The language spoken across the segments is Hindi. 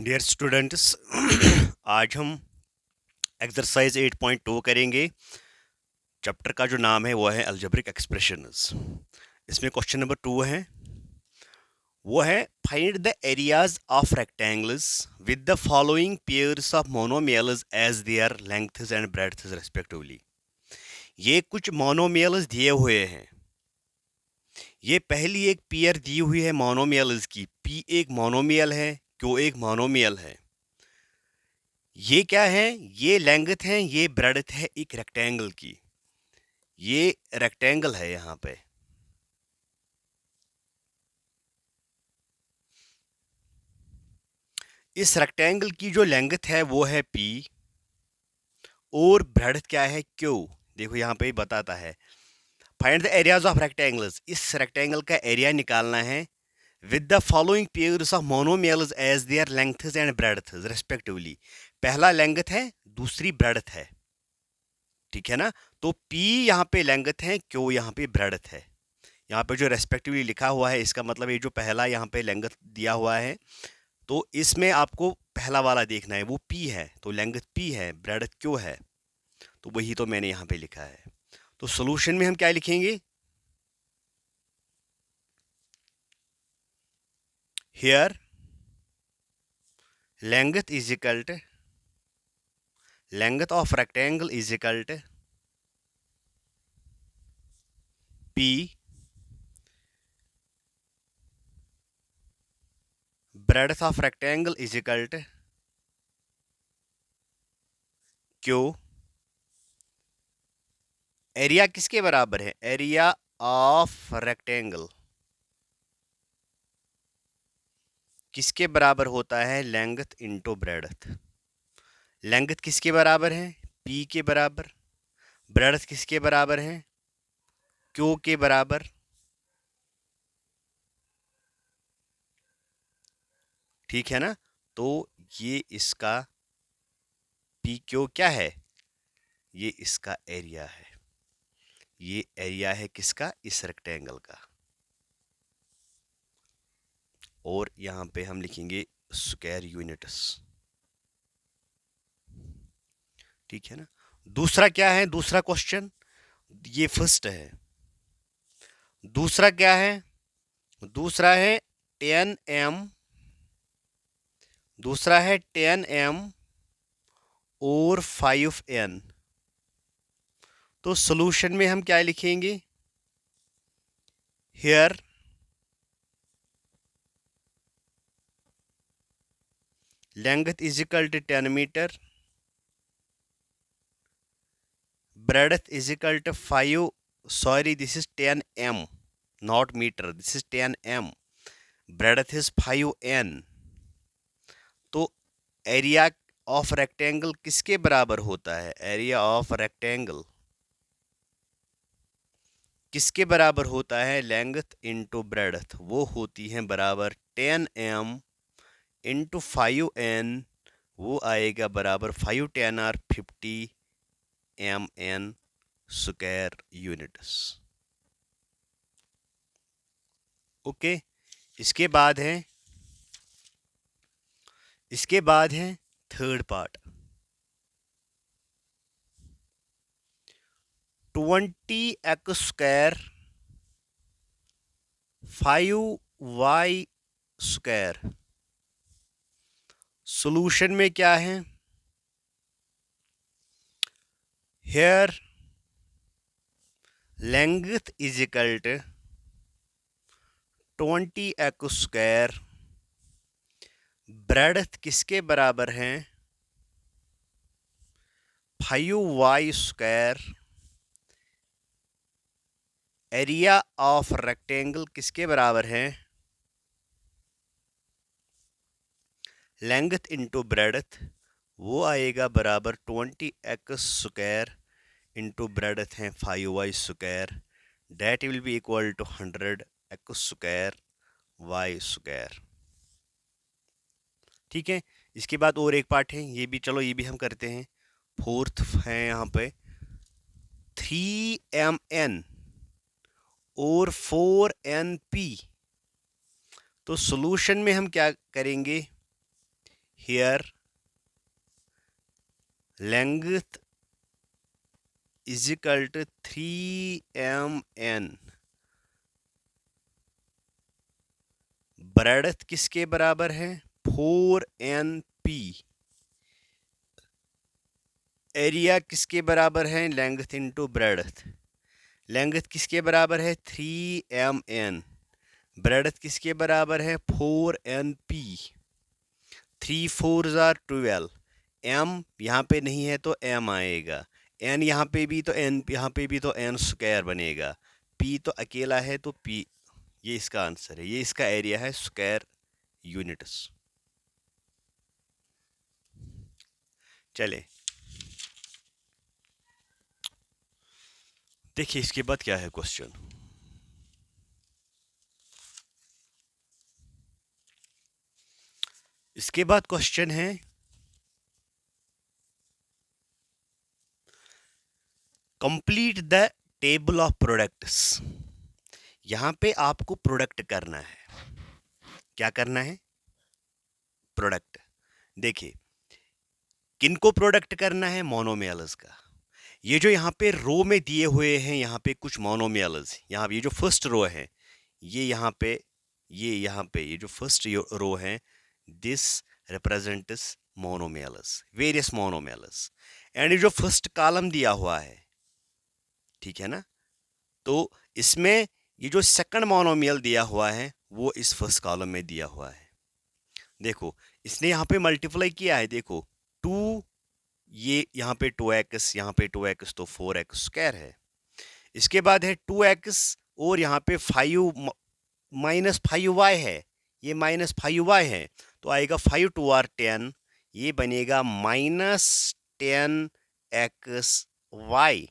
डियर स्टूडेंट्स आज हम एक्सरसाइज 8.2 करेंगे। चैप्टर का जो नाम है वो है अलजेब्रिक एक्सप्रेशंस। इसमें क्वेश्चन नंबर 2 है, वो है find the areas of rectangles with the following pairs of monomials as their lengths and breadths respectively. ये कुछ मोनोमियल्स दिए हुए हैं। ये पहली एक पेयर दी हुई है मोनोमियल्स की। पी एक मोनोमियल है, क्यू एक मोनोमियल है। ये क्या है? ये लेंथ है, ये ब्रेड्थ है एक रेक्टेंगल की। ये रेक्टेंगल है यहाँ पे। इस रेक्टेंगल की जो लेंथ है वो है P और ब्रेड्थ क्या है Q। देखो यहाँ पे बताता है find the areas of rectangles. इस रेक्टेंगल का एरिया निकालना है with the following pairs of monomials as their lengths and breadths respectively. पहला लेंथ है, दूसरी ब्रेड्थ है, ठीक है ना। तो P यहाँ पे लेंथ है, Q यहाँ पे ब्रेड्थ है। यहाँ पे जो रेस्पेक्टिवली लिखा हुआ है इसका मतलब ये जो पहला यहाँ पे लेंथ दिया हुआ है, तो इसमें आपको पहला वाला देखना है, वो P है, तो लेंथ P है, ब्रेड्थ Q है। तो वही तो मैंने यहाँ पे लिखा है। तो सॉल्यूशन में हम क्या लिखेंगे? Here length is equal to length of rectangle is equal to P breadth of rectangle is equal to Q। Area किसके बराबर है? एरिया ऑफ रेक्टेंगल किसके बराबर होता है? Length into breadth. लेंथ किसके बराबर है? P के बराबर। ब्रेड्थ किसके बराबर है? Q के बराबर। ठीक है ना। तो ये इसका P Q क्या है? ये इसका एरिया है। ये एरिया है किसका? इस रेक्टेंगल का। और यहाँ पे हम लिखेंगे स्क्वायर यूनिट्स, ठीक है ना। दूसरा क्या है? दूसरा क्वेश्चन, ये फर्स्ट है। दूसरा क्या है? दूसरा है 10m, दूसरा है 10m और 5n। तो सॉल्यूशन में हम क्या लिखेंगे? Here length is equal to 10 metre, breadth is equal to 5, sorry this is 10m not metre, this is 10m, breadth is 5n। तो एरिया ऑफ रेक्टेंगल किसके बराबर होता है? एरिया ऑफ रेक्टेंगल किसके बराबर होता है? लेंथ इंटू ब्रेड्थ, वो होती है बराबर 10m इंटू 5n, वो आएगा बराबर 5 10 आर 50 mn स्क्वायर यूनिट्स। ओके। इसके बाद है third part. 20x square 5y square. Solution में क्या है? Here length is equal to 20x square, breadth किसके बराबर है? 5y square, area of rectangle किसके बराबर है? लेंथ इंटू ब्रेड्थ, वो आएगा बराबर 20x स्क्वायर इंटू ब्रेड्थ है 5y square, that will be equal to 100x square y square. ठीक है। इसके बाद और एक पार्ट है, ये भी चलो ये भी हम करते हैं। फोर्थ है यहाँ पे 3mn और 4np। तो सॉल्यूशन में हम क्या करेंगे? here length is equal to 3mn, breadth किसके बराबर है 4np, एरिया किसके बराबर है लेंथ इंटू ब्रेडथ, लेंथ किसके बराबर है 3mn, ब्रेडथ किसके बराबर है 4np, 3 4 जार 12, m यहाँ पे नहीं है तो m आएगा, n यहाँ पे भी तो n यहाँ पे भी तो n स्क्वायर बनेगा, p तो अकेला है तो p, ये इसका आंसर है, ये इसका एरिया है स्क्वायर यूनिट्स। चले देखिए इसके बाद क्या है क्वेश्चन। इसके बाद क्वेश्चन है complete the table of products. यहां पे आपको प्रोडक्ट करना है, क्या करना है प्रोडक्ट। देखिए किनको प्रोडक्ट करना है मोनोमियल्स का। ये जो यहाँ पे रो में दिए हुए हैं यहाँ पे कुछ मोनोमियल्स, यहाँ ये जो फर्स्ट रो है ये यहाँ पे ये जो फर्स्ट रो है this represents monomials, various monomials, and ये जो फर्स्ट कॉलम दिया हुआ है ठीक है ना, तो इसमें ये जो सेकंड मोनोमियल दिया हुआ है वो इस फर्स्ट कॉलम में दिया हुआ है। देखो इसने यहाँ पे मल्टीप्लाई किया है, देखो 2, ये यहाँ पे 2x, यहाँ पे 2x तो 4x स्क्वायर है। इसके बाद है 2x और यहाँ पे 5 माइनस 5y है, ये माइनस 5y है तो आएगा 5 2 r 10, ये बनेगा माइनस 10xy।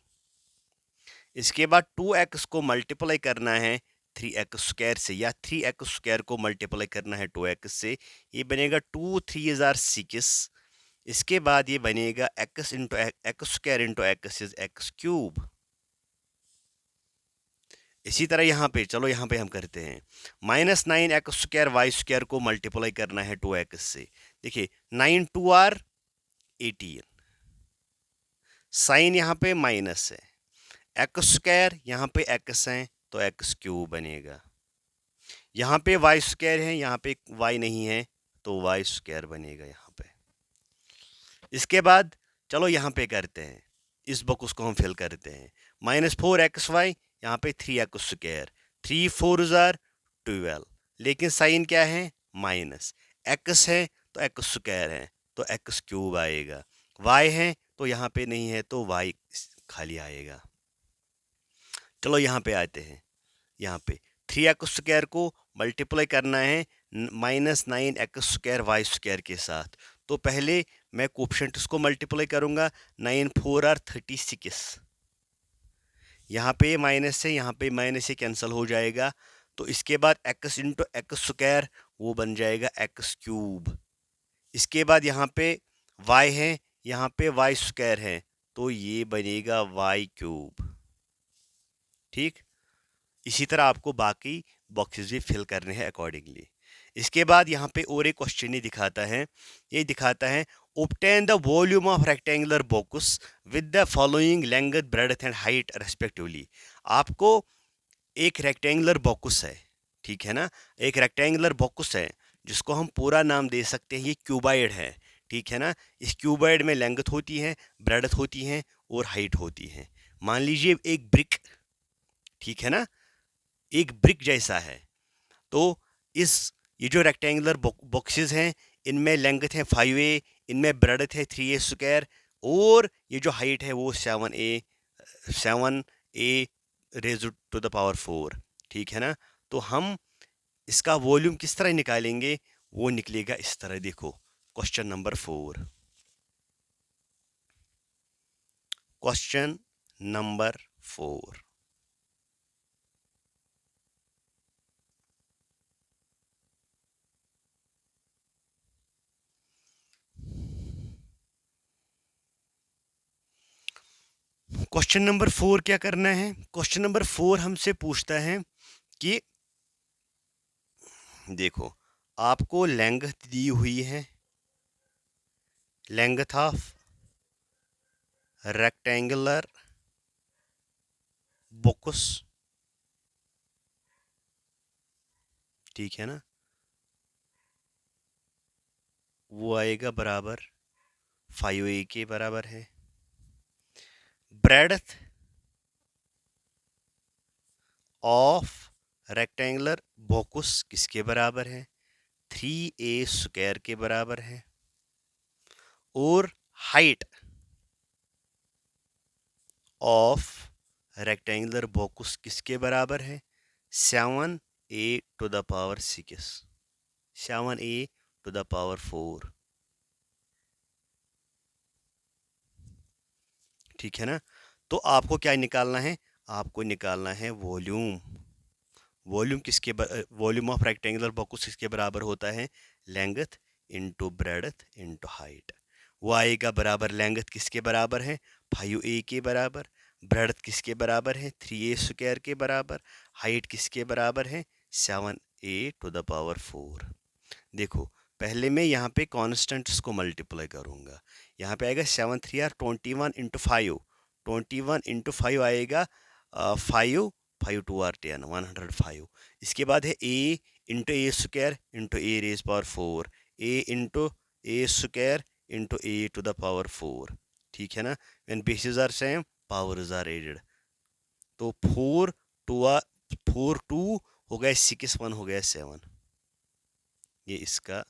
इसके बाद 2x को मल्टीप्लाई करना है 3x स्क्वायर से, या 3x स्क्वायर को मल्टीप्लाई करना है 2x से, ये बनेगा 2 3 6। इसके बाद ये बनेगा x into x square into x is x cube. इसी तरह यहाँ पे चलो यहाँ पे हम करते हैं minus 9x square y square को मल्टीप्लाई करना है 2x से। देखिए 9 2 r 18, साइन यहाँ पे माइनस है, एक्स स्क्वायर यहाँ पे x है तो एक्स क्यूब बनेगा, यहाँ पे वाई स्क्वायर है यहाँ पे y नहीं है तो वाई स्क्वायर बनेगा यहाँ पे। इसके बाद चलो यहाँ पे करते हैं, इस बॉक्स को हम फिल करते हैं, माइनस 4xy यहाँ पे 3x स्क्वायर, 3 4 जार 12, लेकिन साइन क्या है माइनस, x है तो x स्क्वायर है तो x क्यूब आएगा, y है तो यहाँ पे नहीं है तो y खाली आएगा। चलो यहाँ पे आते हैं, यहाँ पे 3x स्क्वायर को मल्टीप्लाई करना है minus 9x square y square के साथ, तो पहले मैं कोफिशिएंट्स को मल्टीप्लाई करूंगा, 9 4 r 36, यहाँ पे माइनस से यहाँ पे माइनस से कैंसिल हो जाएगा, तो इसके बाद x इंटू एक्स स्क्वायर वो बन जाएगा एक्स क्यूब। इसके बाद यहाँ पे y है यहाँ पे वाई स्क्वायर है तो ये बनेगा वाई क्यूब। ठीक, इसी तरह आपको बाकी बॉक्सेस भी फिल करने हैं अकॉर्डिंगली। इसके बाद यहाँ पे और एक क्वेश्चन ही दिखाता है, ये दिखाता है obtain the volume of rectangular box with the following length, breadth and height respectively। आपको एक रेक्टेंगुलर बॉक्स है ठीक है ना, एक रेक्टेंगुलर बॉक्स है जिसको हम पूरा नाम दे सकते हैं, ये क्यूबाइड है ठीक है ना। इस क्यूबाइड में लेंथ होती है, ब्रेडथ होती है और हाइट होती है। मान लीजिए एक ब्रिक ठीक है ना, एक ब्रिक जैसा है, तो इस ये जो रेक्टेंगुलर बॉक्सेस हैं इनमें लेंथ है 5a, इनमें ब्रेडथ है 3a स्क्वायर और ये जो हाइट है वो 7a raise to the power 4 ठीक है ना। तो हम इसका वॉल्यूम किस तरह निकालेंगे, वो निकलेगा इस तरह। देखो question number 4, question number 4, question number 4 क्या करना है। क्वेश्चन नंबर 4 हमसे पूछता है कि देखो आपको लेंथ दी हुई है लेंथ ऑफ रेक्टेंगुलर बोक्स, ठीक है ना, वो आएगा बराबर 5a के बराबर है। ब्रेडथ ऑफ रेक्टेंगुलर बोक्स किसके बराबर है? 3a² के बराबर है। और हाइट ऑफ रेक्टेंगुलर बोक्स किसके बराबर है? 7a⁶, 7a⁴, ठीक है ना। तो आपको क्या निकालना है? आपको निकालना है volume. Volume of rectangular box किसके बराबर होता है? Length into breadth into height. वो आएगा बराबर, लेंथ किसके बराबर है? 5a के बराबर। ब्रेडथ किसके बराबर है? 3a² के बराबर। हाइट किसके बराबर है? 7a⁴। देखो, पहले मैं यहाँ पे कॉन्स्टेंट्स को मल्टीप्लाई करूँगा। यहाँ पे आएगा 7 3 आर 21 इंटू 5, 21 इंटू 5 आएगा 5, 5 2 आर 10, 105। इसके बाद है a into a² into a⁴, a into a² into a⁴, ठीक है ना। When basis are same, powers are added. तो 4 2 4 2 हो गया 6, 1 हो गया 7। ये इसका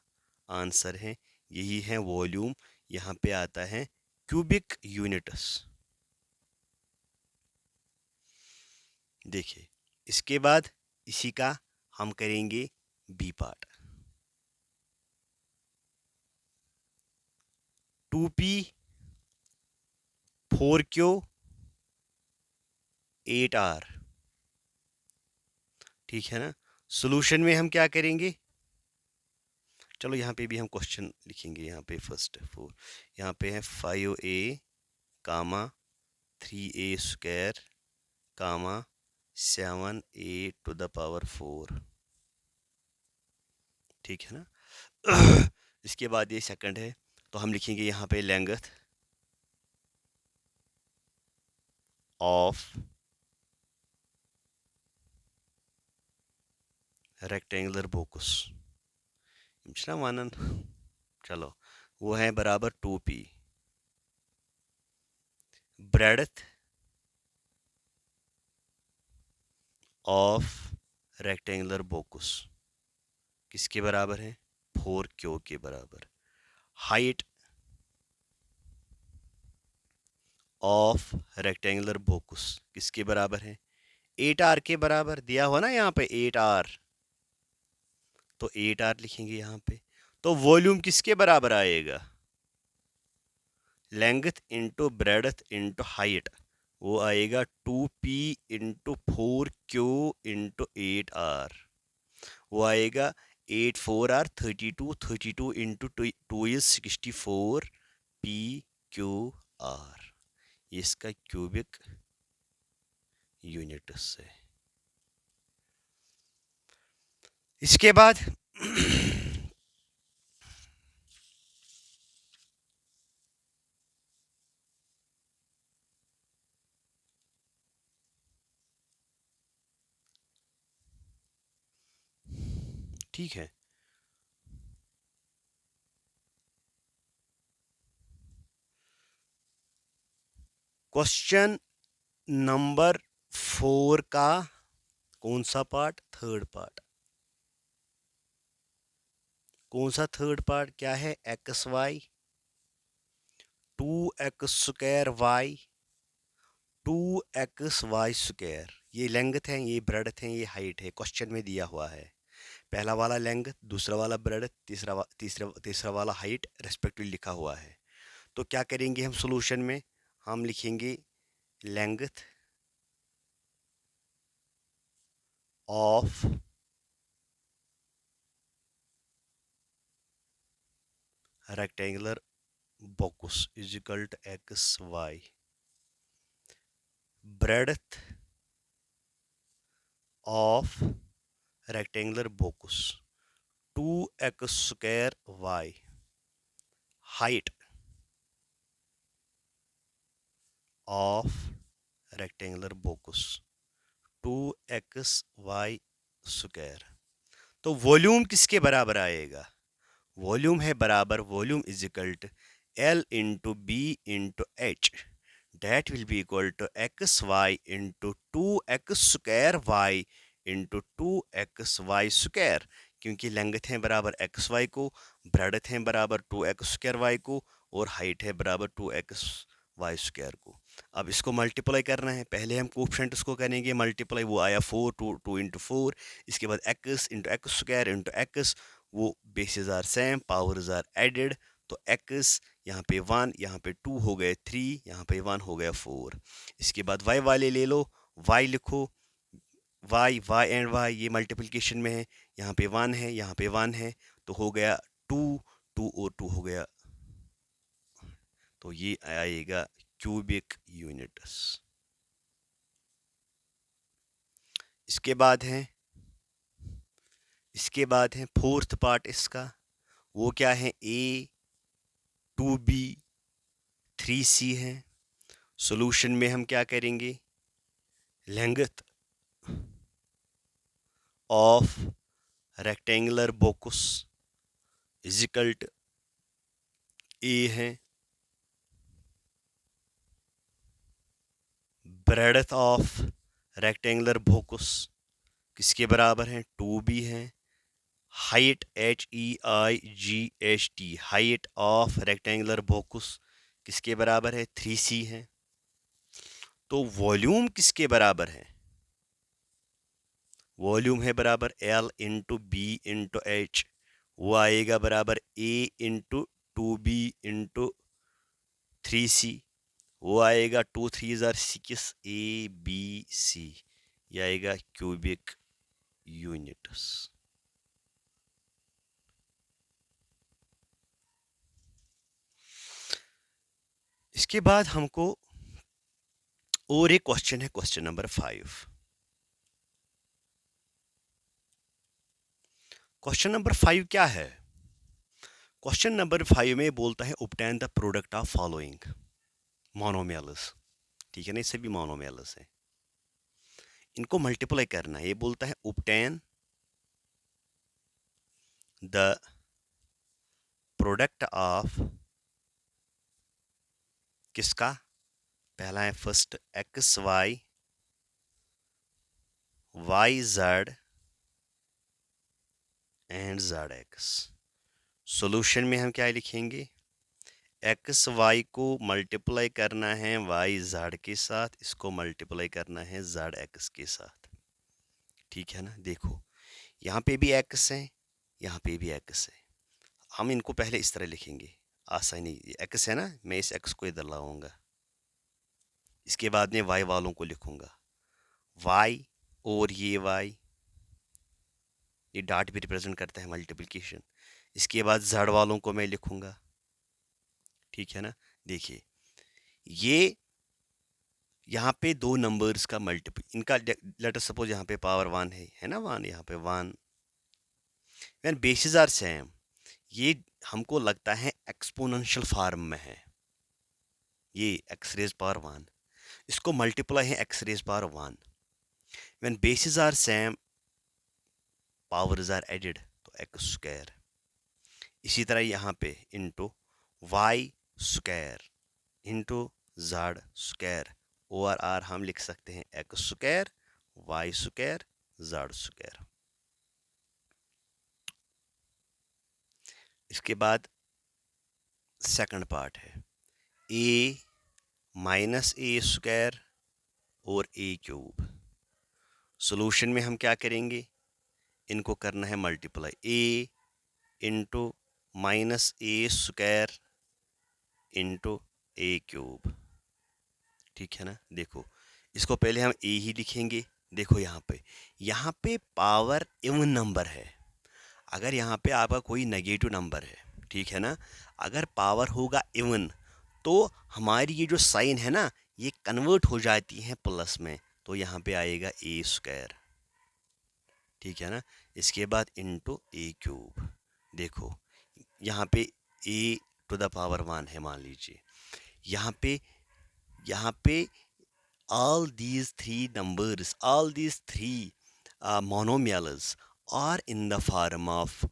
आंसर है। यही है वॉल्यूम। यहाँ पे आता है क्यूबिक यूनिट्स। देखिए, इसके बाद इसी का हम करेंगे B part. 2p 4q 8r, ठीक है ना। सॉल्यूशन में हम क्या करेंगे? चलो यहाँ पे भी हम क्वेश्चन लिखेंगे। यहाँ पे फर्स्ट 4, यहाँ पे है 5a कामा 3a² कामा 7a⁴, ठीक है ना। इसके बाद ये सेकंड है, तो हम लिखेंगे यहाँ पे लेंथ ऑफ रेक्टेंगुलर बोक्स, ना मानन, चलो, वो है बराबर 2p। Breadth of rectangular box किसके बराबर है? 4q के बराबर। हाइट ऑफ रेक्टेंगुलर बोक्स किसके बराबर है? 8r के बराबर। दिया हुआ ना यहाँ पे 8r, तो 8r लिखेंगे यहाँ पे। तो वॉल्यूम किसके बराबर आएगा? Length into breadth into height, वो आएगा 2p into 4q into 8r। वो आएगा 8 4 आर 32, 32 इंटू 2 इज 64 p/q/r। इसका क्यूबिक यूनिट्स है। इसके बाद ठीक है, क्वेश्चन नंबर 4 का कौन सा पार्ट? Third part. कौन सा थर्ड पार्ट? क्या है? X y 2x² y 2x y²। ये लेंथ है, ये ब्रेडथ है, ये हाइट है। क्वेश्चन में दिया हुआ है। पहला वाला लेंथ, दूसरा वाला ब्रेडथ, तीसरा वाला हाइट रेस्पेक्टिवली लिखा हुआ है। तो क्या करेंगे हम सॉल्यूशन में? हम लिखेंगे length of rectangular box is equal to x y. Breadth of rectangular box 2x² y. Height of rectangular box 2xy square. तो वॉल्यूम किसके बराबर आएगा? वॉल्यूम है बराबर, volume is equal to L into B into H, that will be equal to x y into 2x square y into 2xy square, क्योंकि लेंथ है बराबर एक्स वाई को, ब्रेडथ है बराबर 2x स्क्वायर वाई को, और हाइट है बराबर 2x वाई स्क्वायर को। अब इसको मल्टीप्लाई करना है, पहले हम कोफिशिएंट उसको करेंगे मल्टीप्लाई, वो आया 4, 2 इंटू 4, इसके बाद x into x square into x, वो basis are same, powers are added, तो x यहाँ पे 1, यहाँ पे 2 हो गए 3, यहाँ पे 1 हो गया 4। इसके बाद y वाले ले लो, y लिखो, y एंड y ये मल्टीप्लिकेशन में है, यहाँ पे 1 है, यहाँ पे 1 है, तो हो गया 2, 2 और 2 हो गया, तो ये आएगा क्यूबिक यूनिट्स। इसके बाद है फोर्थ पार्ट इसका, वो क्या है, a 2b 3c है। सॉल्यूशन में हम क्या करेंगे, length of rectangular box is equal to a है, ब्रेडथ ऑफ रेक्टेंगुलर बोकस किसके बराबर है, 2b है, height HEIGHT height of rectangular box किसके बराबर है, 3c है। तो वॉल्यूम किसके बराबर है, वॉल्यूम है बराबर L into B into h, वो आएगा बराबर A into 2b into 3c, वो आएगा 2 3 6 ABC, ये आएगा क्यूबिक यूनिट्स। इसके बाद हमको और एक क्वेश्चन है, क्वेश्चन नंबर 5। क्वेश्चन नंबर 5 क्या है, क्वेश्चन नंबर 5 में बोलता है obtain the product of following monomials, ठीक है ना, ये सभी मोनोमियल्स है, इनको मल्टीप्लाई करना है। ये बोलता है ऑब्टेन द प्रोडक्ट ऑफ किसका, पहला है first x y y z and z x. Solution में हम क्या लिखेंगे, एक्स वाई को मल्टीप्लाई करना है वाई जेड के साथ, इसको मल्टीप्लाई करना है जेड एक्स के साथ, ठीक है ना। देखो यहाँ पे भी एक्स है, यहाँ पे भी एक्स है, हम इनको पहले इस तरह लिखेंगे, आसानी, एक्स है ना, मैं इस एक्स को इधर लाऊंगा, इसके बाद में वाई वालों को लिखूंगा, वाई और ये वाई, ये डॉट भी रिप्रेजेंट करता है मल्टीप्लिकेशन, इसके बाद जेड वालों को मैं लिखूंगा, ठीक है ना। देखिए ये यहाँ पे दो नंबर्स का मल्टीपल, इनका लेटर सपोज यहाँ पे पावर 1 है ना, 1 यहाँ पे 1, व्हेन बेसिस आर सेम, ये हमको लगता है एक्सपोनेंशियल फॉर्म में है, ये एक्स रेज पावर 1, इसको मल्टीप्लाई है x raise power 1, when basis are same powers are added, तो एक्स स्क्वायर। इसी तरह यहाँ पे into y square into z square, और आर हम लिख सकते हैं x square y square z square. इसके बाद सेकंड पार्ट है a माइनस ए स्क्वायर और a क्यूब। सॉल्यूशन में हम क्या करेंगे, इनको करना है multiply, a into minus a square into a cube, ठीक है ना। देखो इसको पहले हम a ही लिखेंगे, देखो यहाँ पे पावर इवन नंबर है, अगर यहाँ पे आपका कोई नेगेटिव नंबर है, ठीक है ना, अगर पावर होगा इवन तो हमारी ये जो साइन है ना, ये कन्वर्ट हो जाती है प्लस में, तो यहाँ पे आएगा ए स्क्वायर, ठीक है ना। इसके बाद इंटू ए क्यूब, देखो यहाँ पे ए टू द पावर 1 है, मान लीजिए यहाँ पे यहाँ पे all these three monomials are in the form of,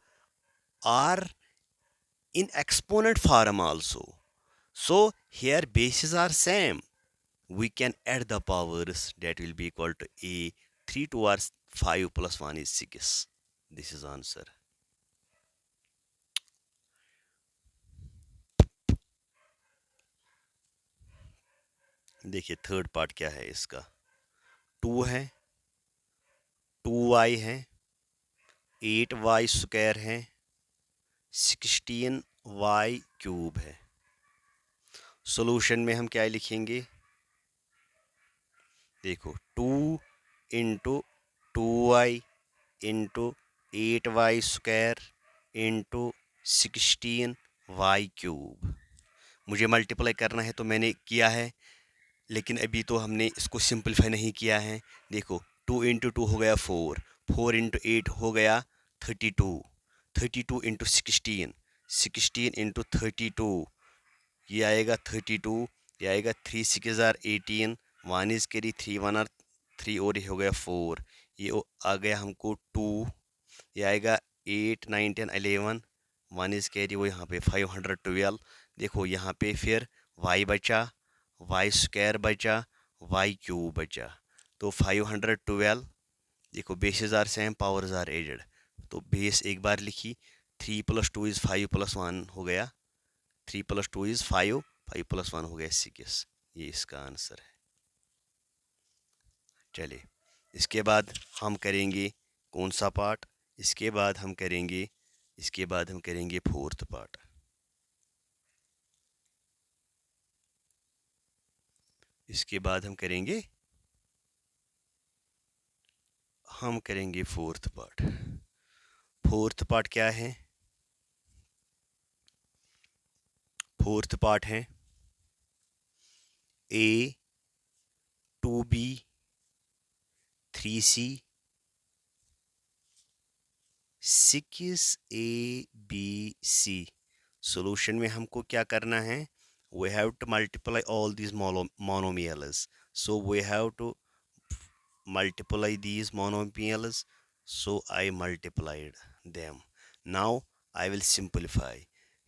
are in exponent form also. So here bases are same. We can add the powers, that will be equal to a 3 towards 5 plus 1 is 6. This is answer. देखिए थर्ड पार्ट क्या है इसका. 2 है, 2y है, 8y स्क्वायर है, 16y क्यूब है. सॉल्यूशन में हम क्या लिखेंगे? देखो 2 into 2y into 8y square into 16y cube. मुझे मल्टीप्लाई करना है तो मैंने किया है, लेकिन अभी तो हमने इसको सिंपलीफाई नहीं किया है. देखो 2 इंटू 2 हो गया 4, 4 इंटू 8 हो गया 32, 32 इंटू 16, 16 इंटू 32, ये आएगा 32, ये आएगा 3 6 आर 18, 1 इज कैरी 3 1 आर 3 और ये हो गया 4, ये आ गया हमको 2, ये आएगा 8 9 10 11, 1 इज कैरी वो यहाँ पे 512. देखो यहाँ पे फिर y बचा, y स्क्वायर बचा, y क्यूब बचा, तो 512. देखो bases are same, powers are added, तो बेस एक बार लिखी, 3 + 2 इज़ 5 + 1 हो गया, 3 + 2 इज़ 5, 5 + 1 हो गया 6. ये इसका आंसर है. चलिए इसके बाद हम करेंगे कौन सा पार्ट? इसके बाद हम करेंगे फोर्थ पार्ट. इसके बाद हम करेंगे फोर्थ पार्ट. फोर्थ पार्ट क्या है? फोर्थ पार्ट है a 2b 3c 6abc. Solution में हमको क्या करना है? we have to multiply all these monomials. So we have to multiply these monomials. So I multiplied them. Now I will simplify.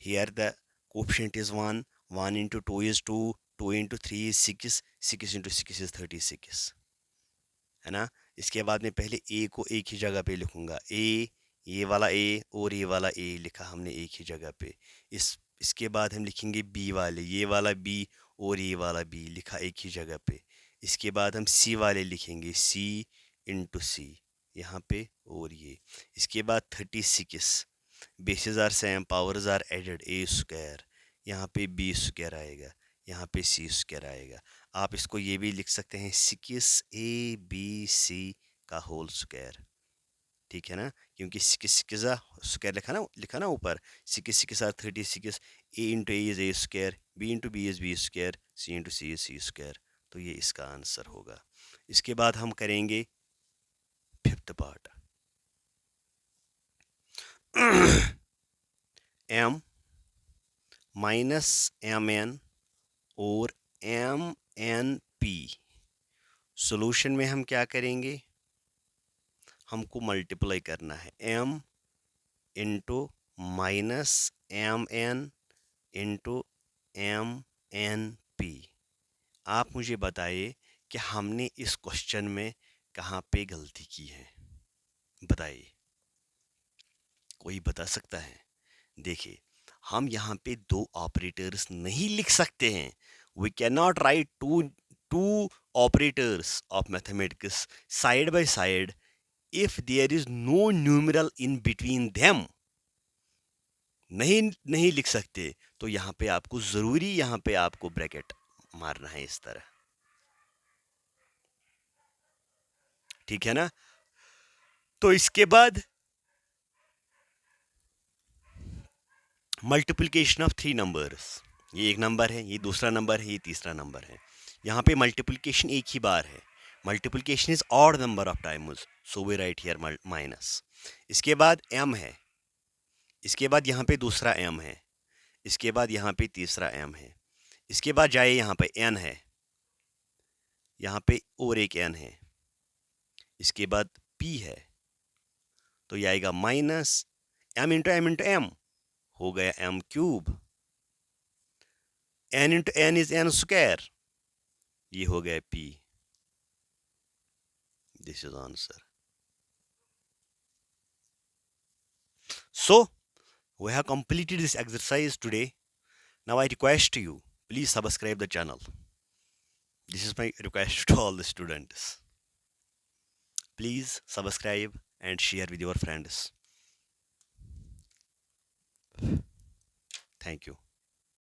Here the coefficient is 1, 1 into 2 is 2, 2 into 3 is 6, 6 into 6 is 36, है ना. इसके बाद में पहले a को एक ही जगह पे लिखूंगा. ये वाला a और ये वाला a लिखा हमने एक ही जगह पे. इसके बाद हम लिखेंगे b वाले, ये वाला b और ये वाला b लिखा एक ही जगह पे. इसके बाद हम c वाले लिखेंगे, c इंटू c यहाँ पे और ये. इसके बाद 36, basis are same, powers are added, a square, यहाँ पे b स्क्वायर आएगा, यहाँ पे c स्क्वायर आएगा. आप इसको ये भी लिख सकते हैं 6abc का होल स्क्वायर. ठीक है ना, क्योंकि 6 स्क्वायर लिखा ना ऊपर, 6 are 36, a into a is a square, b into b is b square, c into c is c square. तो ये इसका आंसर होगा. इसके बाद हम करेंगे fifth part. m minus mn और mnp. सॉल्यूशन में हम क्या करेंगे? हमको मल्टीप्लाई करना है m into minus mn into mnp. आप मुझे बताइए कि हमने इस क्वेश्चन में कहाँ पे गलती की है? बताइए, कोई बता सकता है? देखिए हम यहाँ पे दो ऑपरेटर्स नहीं लिख सकते हैं. We can not write two operators of mathematics side by side if there is no numeral in between them. नहीं लिख सकते. तो यहाँ पे आपको जरूरी यहाँ पे आपको ब्रैकेट मारना है इस तरह. ठीक है ना. तो इसके बाद मल्टीप्लिकेशन ऑफ 3 नंबर्स. ये एक नंबर है, ये दूसरा नंबर है, ये तीसरा नंबर है. यहाँ पे मल्टीप्लिकेशन एक ही बार है. Multiplication is odd number of times, so we write here minus. इसके बाद m है, इसके बाद यहाँ पे दूसरा m है, इसके बाद यहाँ पे तीसरा m है, इसके बाद जाए यहाँ पे n है, यहाँ पे और एक n है, इसके बाद p है, तो ये आएगा माइनस m इंटू m हो गया m cube, n into n is n square, ये हो गया p. This is answer. So we have completed this exercise today. Now I request you, please subscribe the channel. This is my request to all the students. Please subscribe and share with your friends. Thank you.